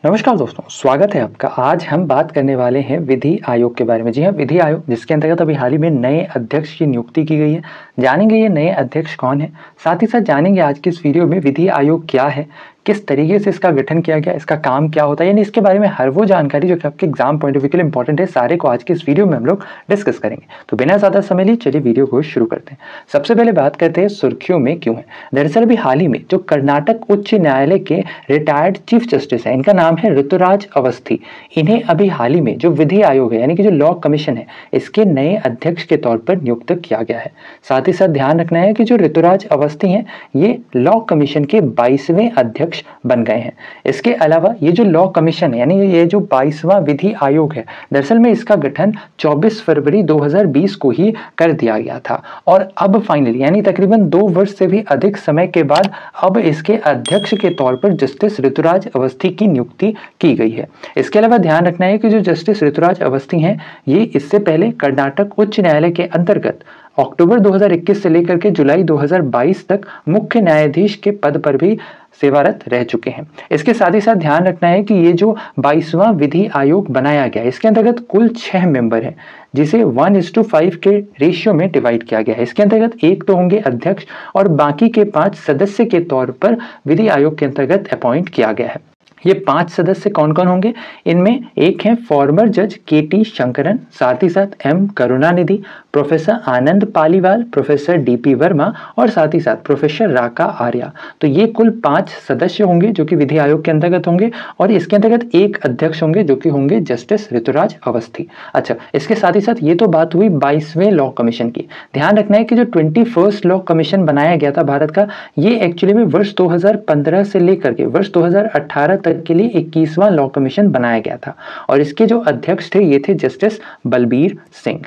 नमस्कार दोस्तों, स्वागत है आपका। आज हम बात करने वाले हैं विधि आयोग के बारे में। जी हाँ, विधि आयोग जिसके अंतर्गत अभी हाल ही में नए अध्यक्ष की नियुक्ति की गई है। जानेंगे ये नए अध्यक्ष कौन है, साथ ही साथ जानेंगे आज की इस वीडियो में विधि आयोग क्या है, किस तरीके से इसका गठन किया गया, इसका काम क्या होता है, यानी इसके बारे में हर वो जानकारी जो कि आपके एग्जाम पॉइंट ऑफ व्यू के लिए इंपॉर्टेंट है, सारे को आज की इस वीडियो में हम लोग डिस्कस करेंगे। तो बिना ज्यादा समय लिए चलिए वीडियो को शुरू करते हैं। सबसे पहले बात करते हैं सुर्खियों में क्यों है। दरअसल अभी हाल ही में जो कर्नाटक उच्च न्यायालय के रिटायर्ड चीफ जस्टिस है, इनका नाम है ऋतुराज अवस्थी। इन्हें अभी हाल ही में जो विधि आयोग है यानी कि जो लॉ कमीशन है, इसके नए अध्यक्ष के तौर पर नियुक्त किया गया है। साथ ही साथ ध्यान रखना है कि जो ऋतुराज अवस्थी हैं, ये लॉ कमीशन के 22वें अध्यक्ष बन गए हैं। इसके अलावा ये जो लॉ कमीशन है यानी ये जो 22वां विधि आयोग है, दरअसल में इसका गठन 24 फरवरी 2020 को ही कर दिया गया था और अब फाइनली यानी तकरीबन 2 वर्ष से भी अधिक समय के बाद अब इसके अध्यक्ष के तौर पर जस्टिस ऋतुराज अवस्थी की नियुक्ति की गई है। इसके अलावा ध्यान रखना है कि जो जस्टिस ऋतुराज अवस्थी हैं, ये इससे पहले कर्नाटक उच्च न्यायालय के अंतर्गत अक्टूबर 2021 से लेकर के जुलाई 2022 तक मुख्य न्यायाधीश के पद पर भी सेवारत रह चुके हैं। इसके साथ ही साथ ध्यान रखना है कि ये जो 22वां विधि आयोग बनाया गया है, इसके अंतर्गत कुल 6 मेंबर हैं, जिसे 1:5 के रेशियो में डिवाइड किया गया है। इसके अंतर्गत एक तो होंगे अध्यक्ष और बाकी के 5 सदस्य के तौर पर विधि आयोग के अंतर्गत अपॉइंट किया गया है। ये 5 सदस्य कौन कौन होंगे? इनमें एक है फॉर्मर जज के.टी. शंकरन, साथ ही साथ एम. करुणानिधि, प्रोफेसर आनंद पालीवाल, प्रोफेसर डी.पी. वर्मा और साथ ही साथ प्रोफेसर राका आर्या। तो ये कुल 5 सदस्य होंगे जो कि विधि आयोग के अंतर्गत होंगे और इसके अंतर्गत एक अध्यक्ष होंगे जो कि होंगे जस्टिस ऋतुराज अवस्थी। अच्छा, इसके साथ ही साथ ये तो बात हुई 22वें लॉ कमीशन की। ध्यान रखना है कि जो 21st लॉ कमीशन बनाया गया था भारत का, ये एक्चुअली में वर्ष 2015 से लेकर के वर्ष 2018 तक के लिए 21वां लॉ कमीशन बनाया गया था और इसके जो अध्यक्ष थे ये थे जस्टिस बलबीर सिंह।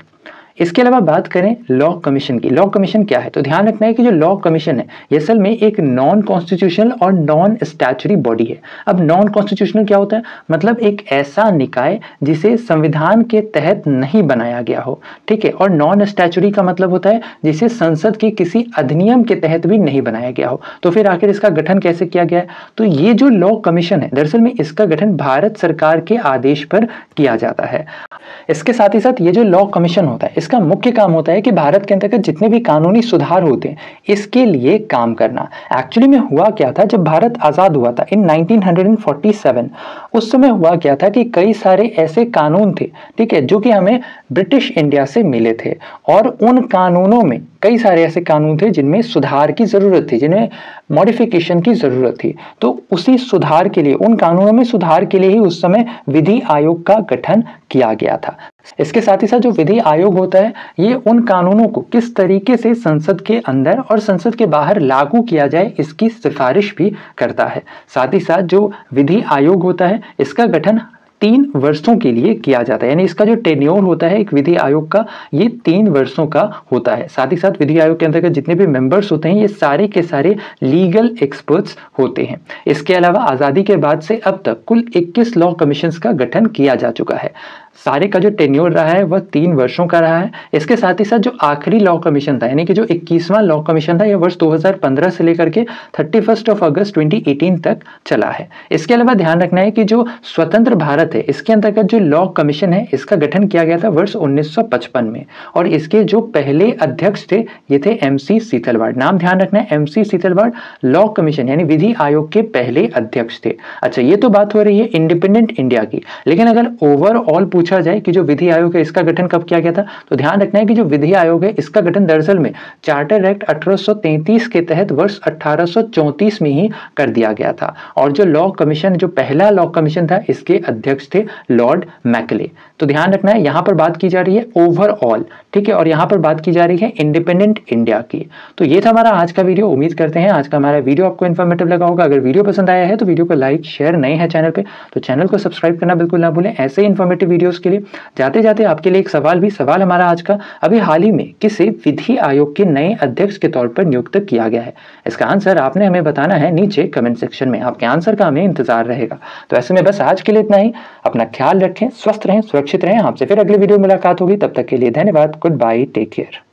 इसके अलावा बात करें लॉ कमीशन की। लॉ कमीशन क्या है? तो ध्यान रखना है कि जो लॉ कमीशन है ये असल में एक नॉन कॉन्स्टिट्यूशनल और नॉन स्टैच्यूटरी बॉडी है। अब नॉन कॉन्स्टिट्यूशनल क्या होता है? मतलब एक ऐसा निकाय जिसे संविधान के तहत नहीं बनाया गया हो, ठीक है। और नॉन स्टैच्यूटरी का मतलब होता है जिसे संसद के किसी अधिनियम के तहत भी नहीं बनाया गया हो। तो फिर आखिर इसका गठन कैसे किया गया है? तो ये जो लॉ कमीशन है, दरअसल में इसका गठन भारत सरकार के आदेश पर किया जाता है। इसके साथ ही साथ ये जो लॉ कमीशन होता है, इसका मुख्य काम होता है कि भारत के अंतर्गत जितने भी कानूनी सुधार होते हैं इसके लिए काम करना। एक्चुअली में हुआ क्या था, जब भारत आजाद हुआ था इन 1947, उस समय हुआ क्या था कि कई सारे ऐसे कानून थे, ठीक है, जो कि हमें ब्रिटिश इंडिया से मिले थे और उन कानूनों में कई सारे ऐसे कानून थे जिनमें सुधार की जरूरत थी, जिन्हें मॉडिफिकेशन की जरूरत थी। तो उसी सुधार के लिए, उन कानूनों में सुधार के लिए ही उस समय विधि आयोग का गठन किया गया था। इसके साथ ही साथ जो विधि आयोग होता है, ये उन कानूनों को किस तरीके से संसद के अंदर और संसद के बाहर लागू किया जाए इसकी सिफारिश भी करता है। साथ ही साथ जो विधि आयोग होता है, इसका गठन 3 वर्षों के लिए किया जाता है, यानी इसका जो टेन्योर होता है एक विधि आयोग का, ये 3 वर्षों का होता है। साथ ही साथ विधि आयोग के अंतर्गत जितने भी मेंबर्स होते हैं ये सारे के सारे लीगल एक्सपर्ट्स होते हैं। इसके अलावा आज़ादी के बाद से अब तक कुल 21 लॉ कमीशंस का गठन किया जा चुका है। सारे का जो टेन्योर रहा है वह 3 वर्षों का रहा है। इसके साथ ही साथ जो आखिरी लॉ कमीशन था, यानी कि जो 21वां लॉ कमीशन था, यह वर्ष 2015 से लेकर के 31 अगस्त 2018 तक चला है। इसके अलावा ध्यान रखना है कि जो स्वतंत्र भारत है, इसके अंतर्गत जो लॉ कमीशन है, इसका गठन किया गया था वर्ष 1955 में और इसके जो पहले अध्यक्ष थे ये थे MC सीतलवाड़। नाम ध्यान रखना है, MC सीतलवाड़ लॉ कमीशन यानी विधि आयोग के पहले अध्यक्ष थे। अच्छा, ये तो बात हो रही है इंडिपेंडेंट इंडिया की, लेकिन अगर ओवरऑल पूछा जाए कि जो विधि आयोग है इसका गठन कब किया गया था, तो ध्यान रखना है कि जो विधि आयोग है इसका गठन दरअसल में चार्टर एक्ट 1833 के तहत वर्ष 1834 में ही कर दिया गया था और जो लॉ कमीशन, जो पहला लॉ कमीशन था, इसके अध्यक्ष थे लॉर्ड मैकले। तो ध्यान रखना है, यहां पर बात की जा रही है ओवरऑल, ठीक है, और यहां पर बात की जा रही है इंडिपेंडेंट इंडिया की। तो ये था हमारा आज का वीडियो। उम्मीद करते हैं आज का हमारा वीडियो आपको इन्फॉर्मेटिव लगा होगा। अगर वीडियो पसंद आया है तो वीडियो को लाइक, शेयर, नए हैं चैनल पे तो चैनल को सब्सक्राइब करना बिल्कुल ना भूलें ऐसे इन्फॉर्मेटिव वीडियोस के लिए। जाते जाते आपके लिए एक सवाल हमारा आज का, अभी हाल ही में किसे विधि आयोग के नए अध्यक्ष के तौर पर नियुक्त किया गया है? इसका आंसर आपने हमें बताना है नीचे कमेंट सेक्शन में। आपके आंसर का हमें इंतजार रहेगा। तो ऐसे में बस आज के लिए इतना ही। अपना ख्याल रखें, स्वस्थ रहें, सुरक्षित रहें। आपसे फिर अगले वीडियो में मुलाकात होगी। तब तक के लिए धन्यवाद। Goodbye, take care.